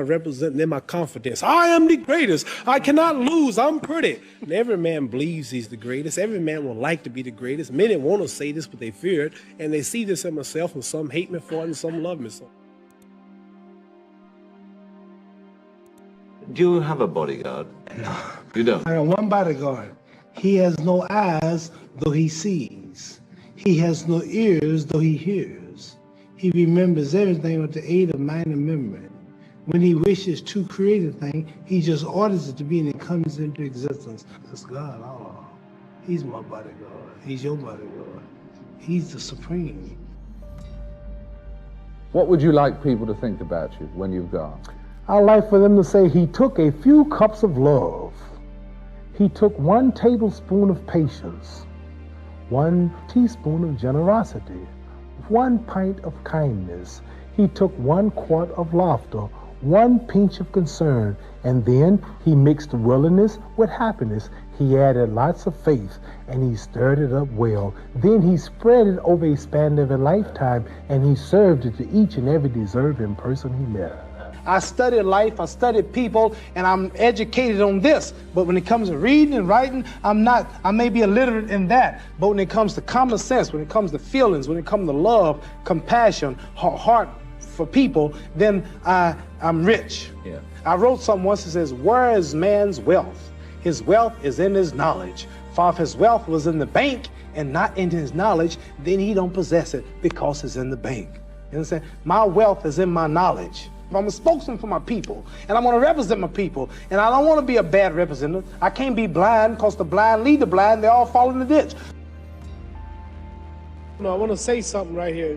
representing in my confidence. I am the greatest. I cannot lose. I'm pretty. And every man believes he's the greatest. Every man would like to be the greatest. Many want to say this, but they fear it. And they see this in myself, and some hate me for it, and some love me for it. Do you have a bodyguard? No. You don't? I got one bodyguard. He has no eyes, though he sees. He has no ears, though he hears. He remembers everything with the aid of mind and memory. When he wishes to create a thing, he just orders it to be and it comes into existence. That's God. Oh, he's my bodyguard. He's your bodyguard. He's the supreme. What would you like people to think about you when you've gone? I'd like for them to say he took a few cups of love. He took 1 tablespoon of patience, 1 teaspoon of generosity, 1 pint of kindness. He took 1 quart of laughter, 1 pinch of concern, and then he mixed willingness with happiness. He added lots of faith, and he stirred it up well. Then he spread it over a span of a lifetime, and he served it to each and every deserving person he met. I studied life, I studied people, and I'm educated on this. But when it comes to reading and writing, I'm not. I may be illiterate in that. But when it comes to common sense, when it comes to feelings, when it comes to love, compassion, heart for people, then I'm rich. Yeah. I wrote something once that says, where is man's wealth? His wealth is in his knowledge. For if his wealth was in the bank and not in his knowledge, then he don't possess it because it's in the bank. You understand? My wealth is in my knowledge. I'm a spokesman for my people, and I want to represent my people, and I don't want to be a bad representative. I can't be blind, because the blind lead the blind, they all fall in the ditch. No, I want to say something right here.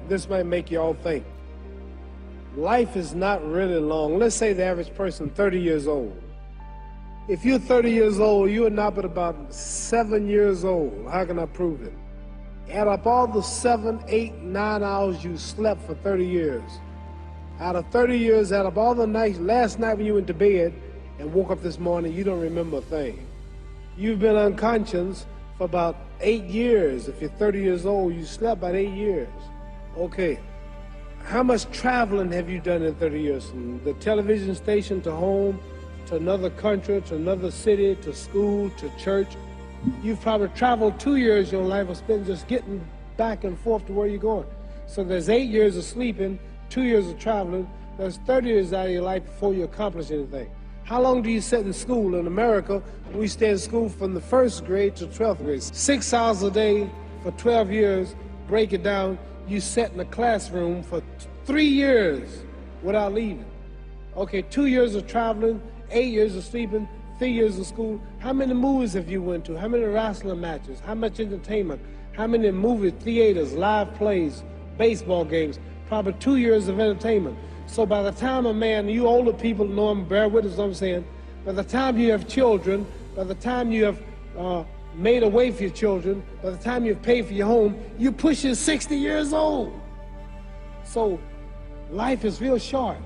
This might make you all think. Life is not really long. Let's say the average person, 30 years old. If you're 30 years old, you are not but about 7 years old. How can I prove it? Add up all the 7, 8, 9 hours you slept for 30 years. Out of 30 years, out of all the nights, last night when you went to bed and woke up this morning, you don't remember a thing. You've been unconscious for about 8 years. If you're 30 years old, you slept about 8 years. Okay, how much traveling have you done in 30 years? From the television station to home, to another country, to another city, to school, to church. You've probably traveled 2 years of your life or spent just getting back and forth to where you're going. So there's 8 years of sleeping, 2 years of traveling. There's 30 years out of your life before you accomplish anything. How long do you sit in school? In America, we stay in school from the 1st grade to 12th grade. 6 hours a day for 12 years, break it down, you sat in a classroom for 3 years without leaving. Okay, 2 years of traveling, 8 years of sleeping, 3 years of school. How many movies have you went to? How many wrestling matches? How much entertainment? How many movie theaters, live plays, baseball games? Probably 2 years of entertainment. So by the time a man, you older people know I'm bear witness what I'm saying, by the time you have children, by the time you have made a way for your children, by the time you've paid for your home, you're pushing 60 years old. So life is real short.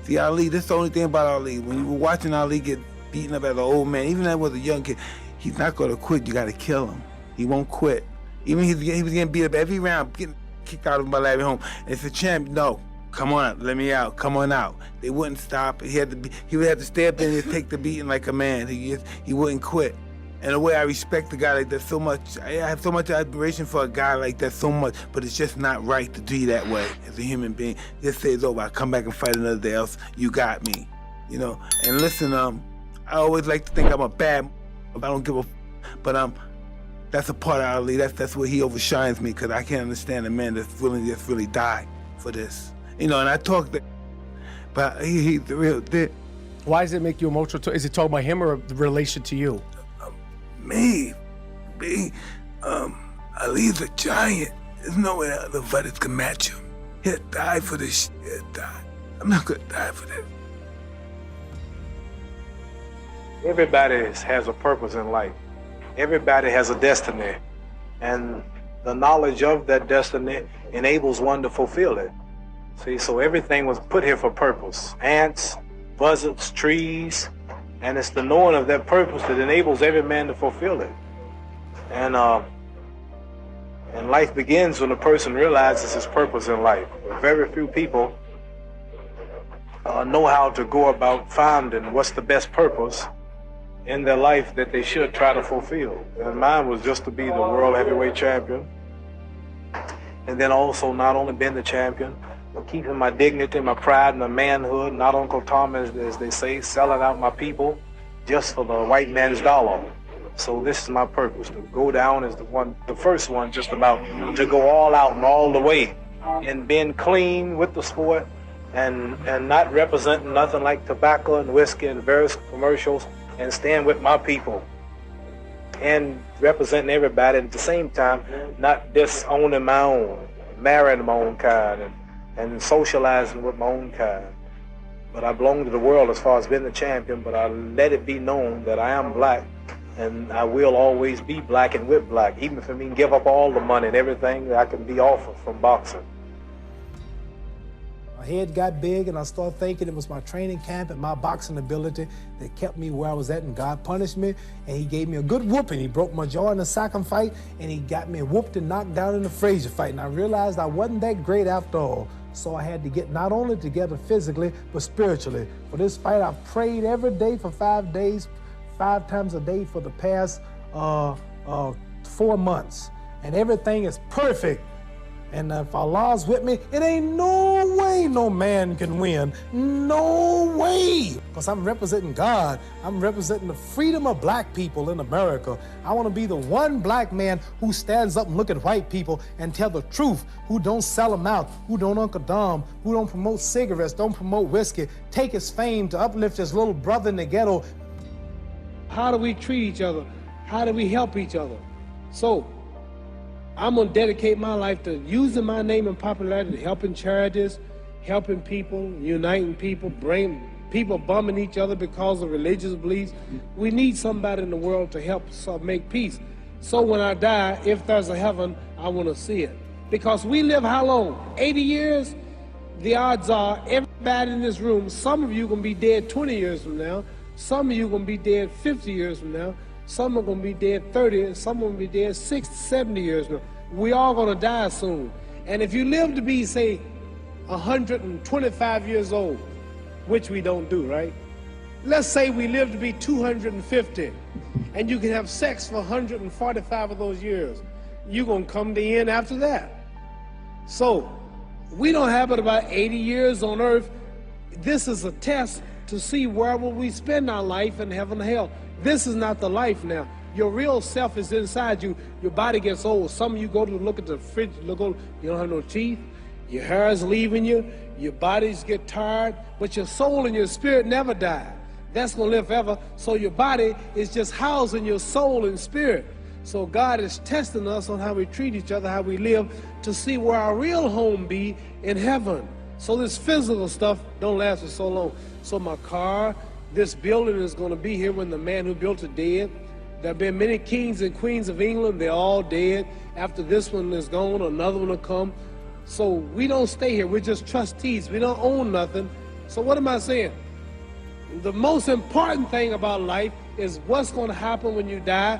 See, Ali, that's the only thing about Ali. When you were watching Ali get beaten up as an old man, even as was a young kid, he's not going to quit. You got to kill him. He won't quit. Even he was getting beat up every round, getting kicked out of my lab at home. And it's a champ. No, come on, let me out. Come on out. They wouldn't stop. He would have to stay up there and just take the beating like a man. He wouldn't quit. And the way I respect a guy like that so much, I have so much admiration for a guy like that so much, but it's just not right to be that way as a human being. Just say it's over. I'll come back and fight another day else. You got me, you know. And listen, I always like to think I'm a bad, I don't give a, but that's a part of Ali. That's where he overshines me, because I can't understand a man that's willing to just really die for this. You know, and I talk that, but he's the real thing. Why does it make you emotional? Is it talking about him or the relation to you? Me, Ali's a giant. There's no way other fighters can match him. He'll die for this shit. He'll die. I'm not gonna die for this. Everybody has a purpose in life. Everybody has a destiny. And the knowledge of that destiny enables one to fulfill it. See, so everything was put here for purpose. Ants, buzzards, trees, and it's the knowing of that purpose that enables every man to fulfill it. And life begins when a person realizes his purpose in life. Very few people know how to go about finding what's the best purpose in their life that they should try to fulfill. And mine was just to be the world heavyweight champion, and then also not only being the champion, but keeping my dignity, my pride, and my manhood, not Uncle Tom, as they say, selling out my people just for the white man's dollar. So this is my purpose, to go down as the first one, just about to go all out and all the way, and being clean with the sport, and not representing nothing like tobacco and whiskey and various commercials, and staying with my people and representing everybody, and at the same time not disowning my own, marrying my own kind, and socializing with my own kind. But I belong to the world as far as being the champion, but I let it be known that I am black, and I will always be black and with black, even if I mean give up all the money and everything that I can be offered from boxing. My head got big, and I started thinking it was my training camp and my boxing ability that kept me where I was at, and God punished me, and he gave me a good whooping. He broke my jaw in the second fight, and he got me whooped and knocked down in the Frazier fight, and I realized I wasn't that great after all. So I had to get not only together physically, but spiritually. For this fight, I've prayed every day for 5 days, 5 times a day for the past 4 months, and everything is perfect. And if Allah's with me, it ain't no way no man can win. No way. Because I'm representing God. I'm representing the freedom of black people in America. I want to be the one black man who stands up and look at white people and tell the truth, who don't sell them out, who don't Uncle Dom, who don't promote cigarettes, don't promote whiskey, take his fame to uplift his little brother in the ghetto. How do we treat each other? How do we help each other? So, I'm going to dedicate my life to using my name and popularity, helping charities, helping people, uniting people, bringing people bumming each other because of religious beliefs. We need somebody in the world to help us make peace. So when I die, if there's a heaven, I want to see it. Because we live how long? 80 years? The odds are everybody in this room, some of you are going to be dead 20 years from now, some of you are going to be dead 50 years from now, some are going to be dead 30, and some are going to be dead 60, 70 years now. We all going to die soon. And if you live to be, say, 125 years old, which we don't do, right? Let's say we live to be 250, and you can have sex for 145 of those years. You're going to come to the end after that. So, we don't have but about 80 years on earth. This is a test to see where will we spend our life in heaven or hell. This is not the life now. Your real self is inside you. Your body gets old. Some of you go to look at the fridge, you don't have no teeth. Your hair is leaving you. Your bodies get tired. But your soul and your spirit never die. That's going to live forever. So your body is just housing your soul and spirit. So God is testing us on how we treat each other, how we live, to see where our real home be in heaven. So this physical stuff don't last for so long. So my car, this building is going to be here when the man who built it dead. There have been many kings and queens of England. They're all dead. After this one is gone, another one will come. So we don't stay here. We're just trustees. We don't own nothing. So what am I saying? The most important thing about life is what's going to happen when you die.